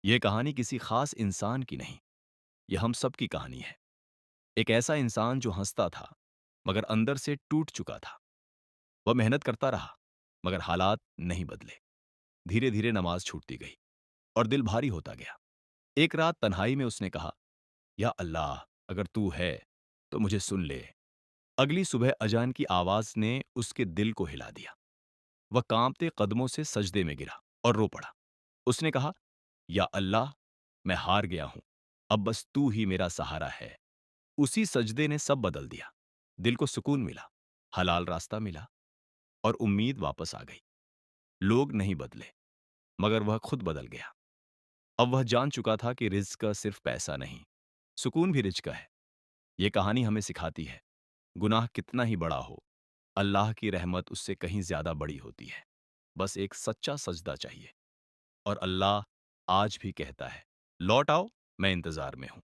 ये कहानी किसी खास इंसान की नहीं, ये हम सब की कहानी है। एक ऐसा इंसान जो हंसता था, मगर अंदर से टूट चुका था। वह मेहनत करता रहा, मगर हालात नहीं बदले। धीरे-धीरे नमाज छूटती गई और दिल भारी होता गया। एक रात तन्हाई में उसने कहा, या अल्लाह, अगर तू है, तो मुझे सुन ले। अगली सुबह अजान की आवाज ने उसके दिल को हिला दिया। वह कांपते कदमों से सजदे में गिरा और रो पड़ा। उसने कहा, या अल्लाह, मैं हार गया हूं। अब बस तू ही मेरा सहारा है। उसी सजदे ने सब बदल दिया। दिल को सुकून मिला, हलाल रास्ता मिला और उम्मीद वापस आ गई। लोग नहीं बदले, मगर वह खुद बदल गया। अब वह जान चुका था कि रिज्क का सिर्फ पैसा नहीं, सुकून भी रिज्क का है। ये कहानी हमें सिखाती है, गुनाह कितना ही बड़ा हो, अल्लाह की रहमत उससे कहीं ज्यादा बड़ी होती है। बस एक सच्चा सजदा चाहिए। और अल्लाह आज भी कहता है, लौट आओ, मैं इंतजार में हूं।